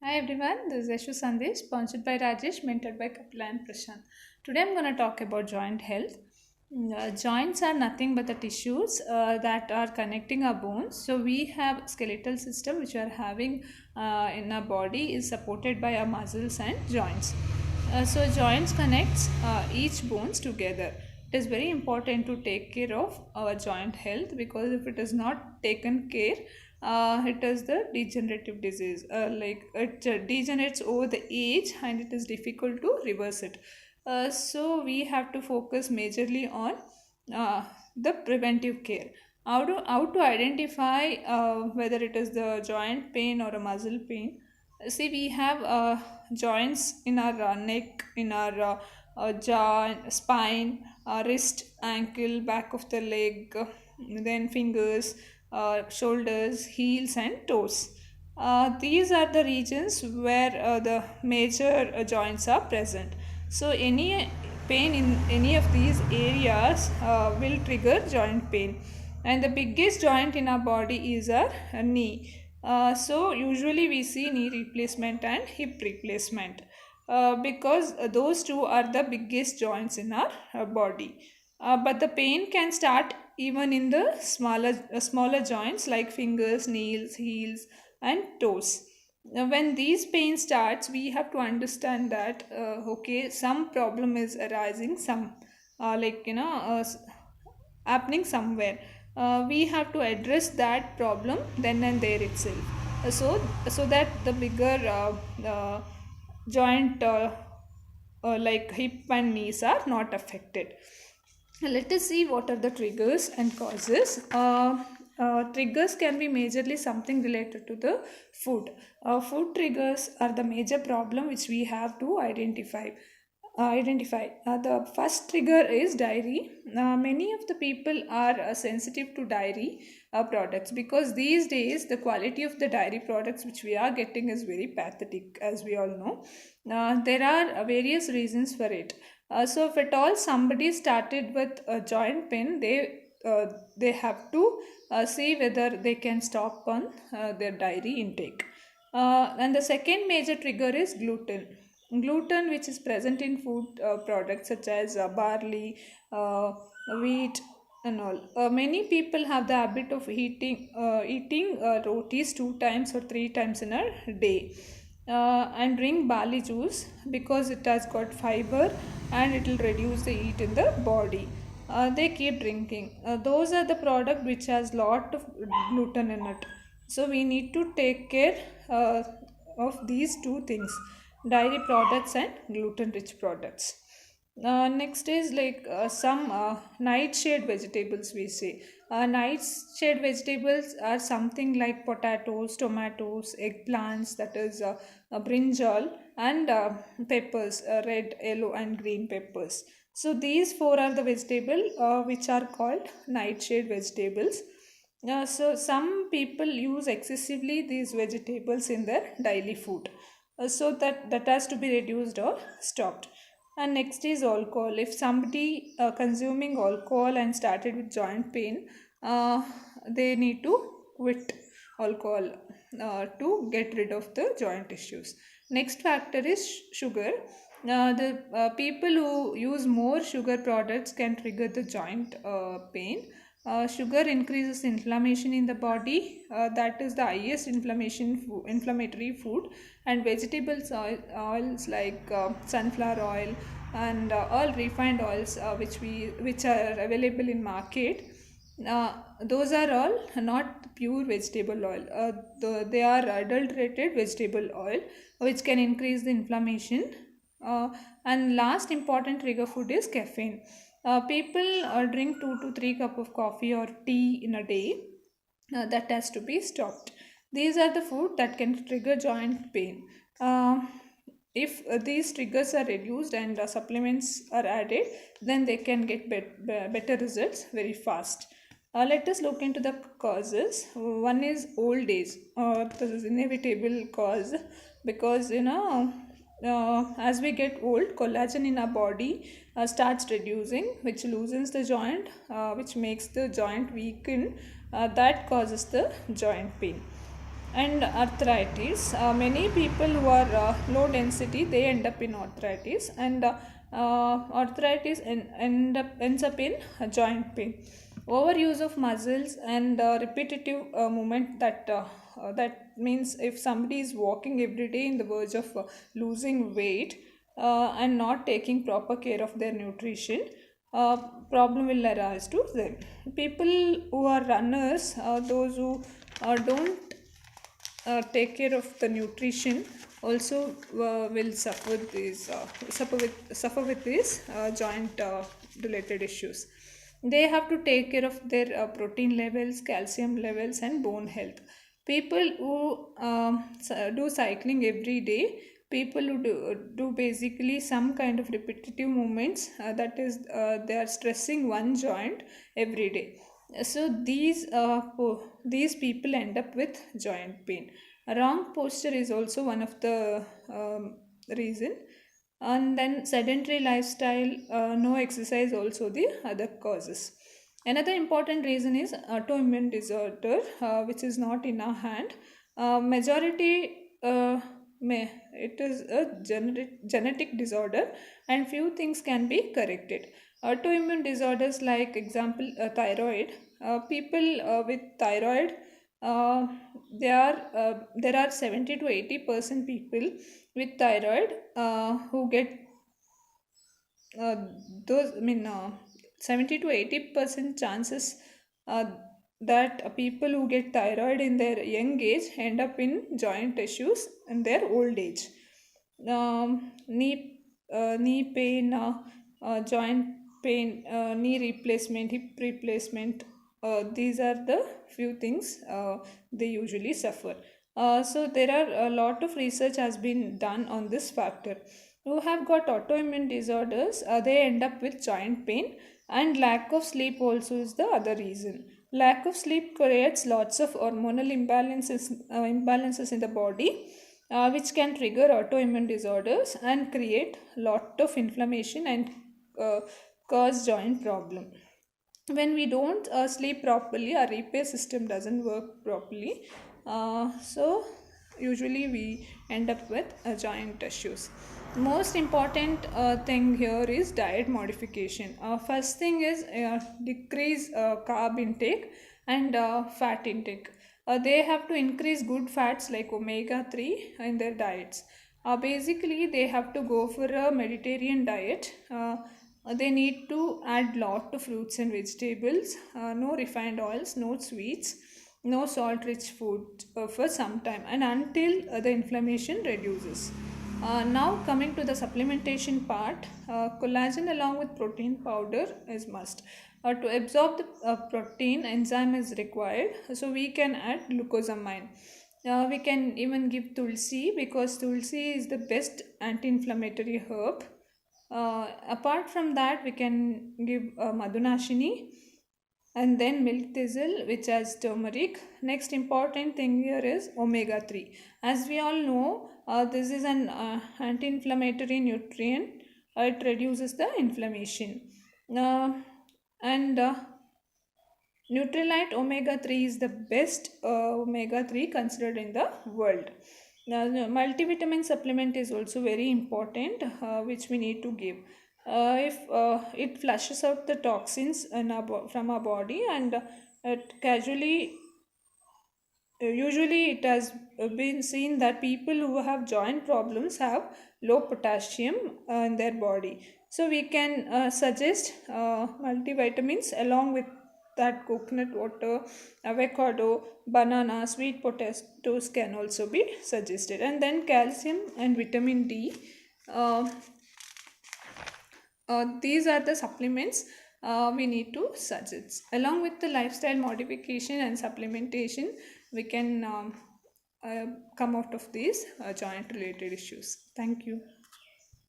Hi everyone, this is Yashu Sandesh, sponsored by Rajesh, mentored by Kapila and Prashant. Today I'm going to talk about joint health. Joints are nothing but the tissues that are connecting our bones. So we have skeletal system which we are having in our body is supported by our muscles and joints. So joints connects each bones together. It is very important to take care of our joint health because if it is not taken care, it is the degenerative disease. Like it degenerates over the age and it is difficult to reverse it. So we have to focus majorly on uh, the preventive care. How to identify whether it is the joint pain or a muscle pain. See, we have joints in our neck, in our jaw, spine, wrist, ankle, back of the leg, then fingers, shoulders, heels, and toes. These are the regions where the major joints are present. So, any pain in any of these areas will trigger joint pain. And the biggest joint in our body is our knee. So usually we see knee replacement and hip replacement because those two are the biggest joints in our body. But the pain can start even in the smaller joints like fingers, nails, heels, and toes. When these pain starts, we have to understand that okay, some problem is arising, some happening somewhere. We have to address that problem then and there itself. So that the bigger joint like hip and knees are not affected. Let us see what are the triggers and causes. Triggers can be majorly something related to the food. Food triggers are the major problem which we have to identify. The first trigger is dairy. Many of the people are sensitive to dairy products because these days the quality of the dairy products which we are getting is very pathetic, as we all know. There are various reasons for it. So if at all somebody started with a joint pain, they have to see whether they can stop on their dairy intake. And the second major trigger is gluten. Gluten, which is present in food products such as barley, wheat, and all. Many people have the habit of eating rotis 2 times or 3 times in a day. And drink barley juice because it has got fiber and it will reduce the heat in the body. They keep drinking. Those are the product which has lot of gluten in it. So we need to take care of these two things: dairy products and gluten rich products. Next is like some nightshade vegetables, we say. Nightshade vegetables are something like potatoes, tomatoes, eggplants, that is brinjal, and peppers, red, yellow, and green peppers. So these four are the vegetable which are called nightshade vegetables. So some people use excessively these vegetables in their daily food. So that has to be reduced or stopped. And next is alcohol. If somebody consuming alcohol and started with joint pain, they need to quit alcohol to get rid of the joint issues. Next factor is sugar. The people who use more sugar products can trigger the joint pain. Sugar increases inflammation in the body. That is the highest inflammatory food. And oils like sunflower oil and all refined oils which are available in market. Those are all not pure vegetable oil. They are adulterated vegetable oil which can increase the inflammation. And last important trigger food is caffeine. People drink 2 to 3 cup of coffee or tea in a day. That has to be stopped. These are the food that can trigger joint pain. If these triggers are reduced and supplements are added, then they can get better results very fast. Let us look into the causes. One is old age. This is inevitable cause because as we get old, collagen in our body starts reducing, which loosens the joint, which makes the joint weaken. That causes the joint pain. And arthritis, many people who are low density, they end up in arthritis, and arthritis ends up in joint pain. Overuse of muscles and repetitive movement, that means if somebody is walking every day in the verge of losing weight and not taking proper care of their nutrition, uh, problem will arise to them. People who are runners, those who don't take care of the nutrition, also will suffer with these joint related issues. They have to take care of their protein levels, calcium levels, and bone health. People who do cycling every day, people who do basically some kind of repetitive movements, that is, they are stressing one joint every day. So these people end up with joint pain. A wrong posture is also one of the reason, and then sedentary lifestyle, no exercise, also the other causes. Another important reason is autoimmune disorder, which is not in our hand. Majority it is a genetic disorder, and few things can be corrected. Autoimmune disorders, like example, thyroid. People with thyroid, uh, there are 70 to 80% people with thyroid who get uh, those. I mean, 70 to 80% chances uh, that people who get thyroid in their young age end up in joint issues in their old age. Knee pain, joint pain, knee replacement, hip replacement. These are the few things they usually suffer. So there are a lot of research has been done on this factor. Who have got autoimmune disorders, they end up with joint pain, and lack of sleep also is the other reason. Lack of sleep creates lots of hormonal imbalances in the body, which can trigger autoimmune disorders and create lot of inflammation and uh, cause joint problem. When we don't sleep properly, our repair system doesn't work properly. So usually we end up with joint issues. Most important thing here is diet modification. First thing is decrease carb intake and fat intake. They have to increase good fats like omega 3 in their diets. Basically, they have to go for a Mediterranean diet. They need to add lot of fruits and vegetables, no refined oils, no sweets, no salt rich food for some time, and until the inflammation reduces. Now coming to the supplementation part, collagen along with protein powder is must. To absorb the protein, enzyme is required, so we can add glucosamine. We can even give tulsi, because tulsi is the best anti-inflammatory herb. Apart from that, we can give madhunashini, and then milk thistle, which has turmeric. Next important thing here is omega 3. As we all know, this is an anti-inflammatory nutrient. It reduces the inflammation. And Nutrilite omega 3 is the best omega 3 considered in the world. Now, the multivitamin supplement is also very important, which we need to give. If it flushes out the toxins in from our body, and it casually, usually it has been seen that people who have joint problems have low potassium in their body. So we can suggest multivitamins along with that. Coconut water, avocado, banana, sweet potatoes can also be suggested. And then calcium and vitamin D. Uh, these are the supplements we need to suggest. Along with the lifestyle modification and supplementation, we can come out of these joint related issues. Thank you.